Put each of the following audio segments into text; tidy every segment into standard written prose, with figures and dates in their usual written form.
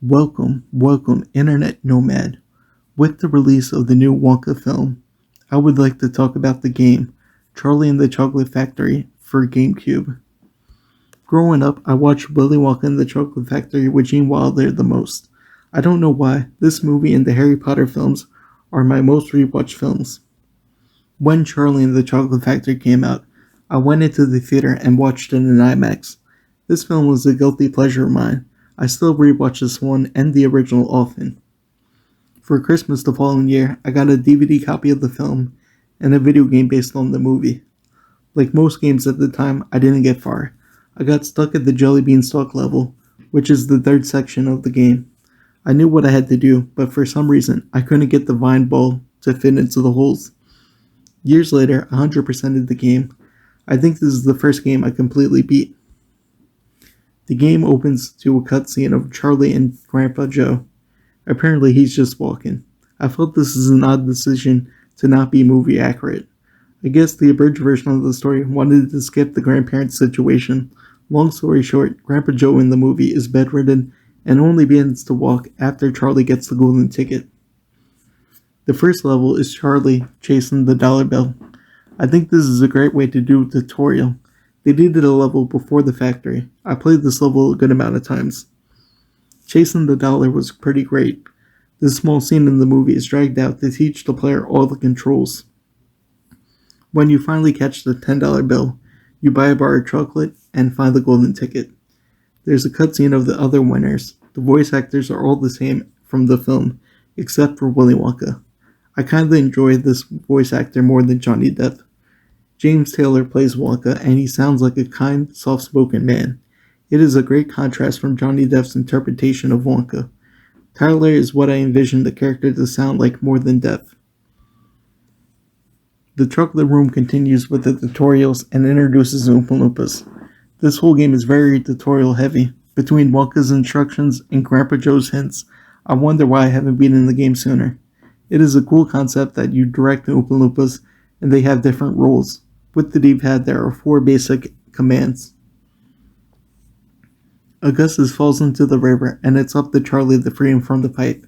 Welcome, Internet Nomad. With the release of the new Wonka film, I would like to talk about the game Charlie and the Chocolate Factory for GameCube. Growing up, I watched Willy Wonka and the Chocolate Factory with Gene Wilder the most. I don't know why, this movie and the Harry Potter films are my most rewatched films. When Charlie and the Chocolate Factory came out, I went into the theater and watched it in IMAX. This film was a guilty pleasure of mine. I still rewatch this one and the original often. For Christmas the following year, I got a DVD copy of the film and a video game based on the movie. Like most games at the time, I didn't get far. I got stuck at the Jelly Beanstalk level, which is the third section of the game. I knew what I had to do, but for some reason, I couldn't get the vine ball to fit into the holes. Years later, I 100%ed the game. I think this is the first game I completely beat. The game opens to a cutscene of Charlie and Grandpa Joe. Apparently he's just walking. I felt this is an odd decision to not be movie accurate. I guess the abridged version of the story wanted to skip the grandparents' situation. Long story short, Grandpa Joe in the movie is bedridden and only begins to walk after Charlie gets the golden ticket. The first level is Charlie chasing the dollar bill. I think this is a great way to do a tutorial. They did a level before the factory. I played this level a good amount of times. Chasing the dollar was pretty great. This small scene in the movie is dragged out to teach the player all the controls. When you finally catch the $10 bill, you buy a bar of chocolate and find the golden ticket. There's a cutscene of the other winners. The voice actors are all the same from the film, except for Willy Wonka. I kinda enjoy this voice actor more than Johnny Depp. James Taylor plays Wonka, and he sounds like a kind, soft-spoken man. It is a great contrast from Johnny Depp's interpretation of Wonka. Taylor is what I envisioned the character to sound like more than Depp. The Chocolate Room continues with the tutorials and introduces Oompa Loompas. This whole game is very tutorial heavy. Between Wonka's instructions and Grandpa Joe's hints, I wonder why I haven't been in the game sooner. It is a cool concept that you direct the Oompa Loompas and they have different roles. With the D-pad, there are 4 basic commands. Augustus falls into the river, and it's up to Charlie to free him from the pipe.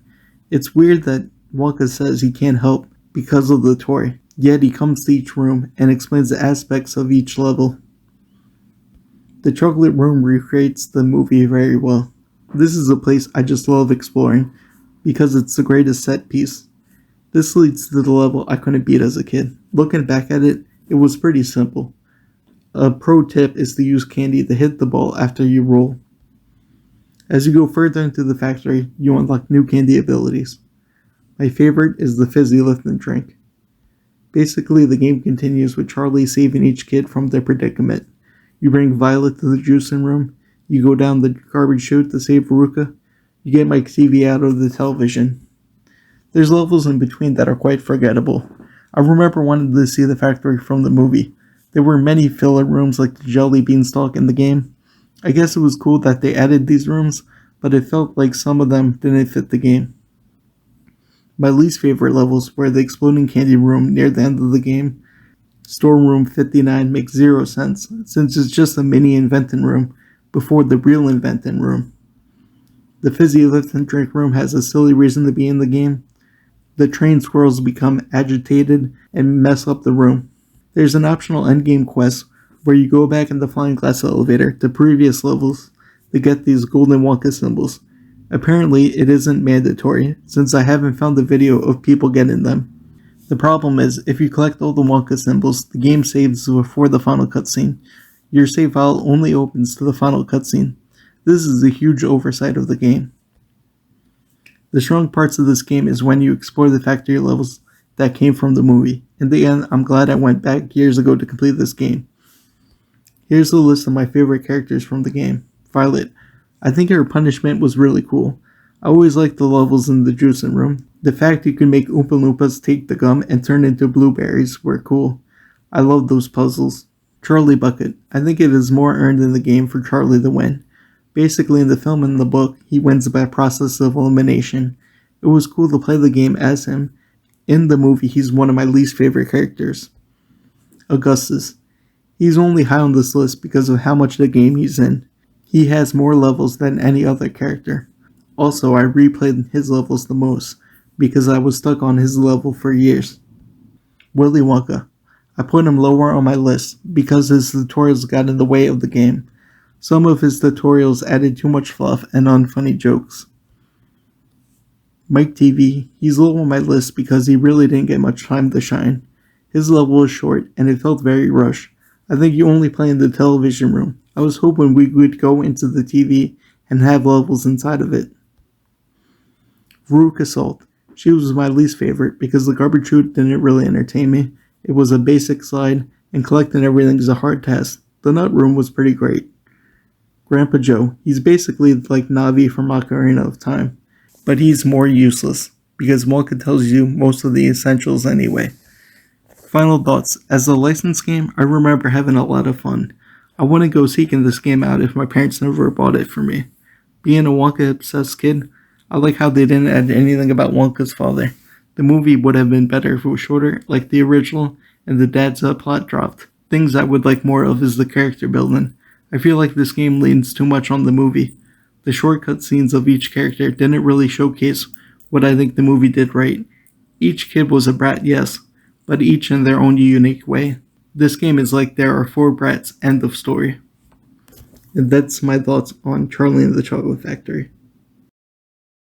It's weird that Wonka says he can't help because of the toy, yet he comes to each room and explains the aspects of each level. The Chocolate Room recreates the movie very well. This is a place I just love exploring, because it's the greatest set piece. This leads to the level I couldn't beat as a kid. Looking back at it, it was pretty simple. A pro tip is to use candy to hit the ball after you roll. As you go further into the factory, you unlock new candy abilities. My favorite is the fizzy lifting drink. Basically, the game continues with Charlie saving each kid from their predicament. You bring Violet to the juicing room, you go down the garbage chute to save Veruca, you get Mike's TV out of the television. There's levels in between that are quite forgettable. I remember wanting to see the factory from the movie. There were many filler rooms like the Jelly Beanstalk in the game. I guess it was cool that they added these rooms, but it felt like some of them didn't fit the game. My least favorite levels were the exploding candy room near the end of the game. Storeroom 59 makes 0 sense, since it's just a mini inventing room before the real inventing room. The fizzy lifting drink room has a silly reason to be in the game. The train squirrels become agitated and mess up the room. There's an optional endgame quest where you go back in the flying glass elevator to previous levels to get these golden Wonka symbols. Apparently, it isn't mandatory, since I haven't found a video of people getting them. The problem is, if you collect all the Wonka symbols, the game saves before the final cutscene. Your save file only opens to the final cutscene. This is a huge oversight of the game. The strong parts of this game is when you explore the factory levels that came from the movie. In the end, I'm glad I went back years ago to complete this game. Here's a list of my favorite characters from the game. Violet. I think her punishment was really cool. I always liked the levels in the juicing room. The fact you could make Oompa Loompas take the gum and turn into blueberries were cool. I loved those puzzles. Charlie Bucket. I think it is more earned in the game for Charlie to win. Basically, in the film and the book, he wins by process of elimination. It was cool to play the game as him. In the movie, he's one of my least favorite characters. Augustus. He's only high on this list because of how much the game he's in. He has more levels than any other character. Also, I replayed his levels the most because I was stuck on his level for years. Willy Wonka. I put him lower on my list because his tutorials got in the way of the game. Some of his tutorials added too much fluff and unfunny jokes. Mike TV, he's low on my list because he really didn't get much time to shine. His level was short and it felt very rushed. I think you only play in the television room. I was hoping we would go into the TV and have levels inside of it. Veruca Salt. She was my least favorite because the garbage chute didn't really entertain me. It was a basic slide, and collecting everything is a hard task. The nut room was pretty great. Grandpa Joe. He's basically like Navi from Ocarina of Time, but he's more useless because Wonka tells you most of the essentials anyway. Final thoughts. As a licensed game, I remember having a lot of fun. I wouldn't go seeking this game out if my parents never bought it for me. Being a Wonka-obsessed kid, I like how they didn't add anything about Wonka's father. The movie would have been better if it was shorter, like the original, and the dad's plot dropped. Things I would like more of is the character building. I feel like this game leans too much on the movie. The shortcut scenes of each character didn't really showcase what I think the movie did right. Each kid was a brat, yes, but each in their own unique way. This game is like there are 4 brats, end of story. And that's my thoughts on Charlie and the Chocolate Factory.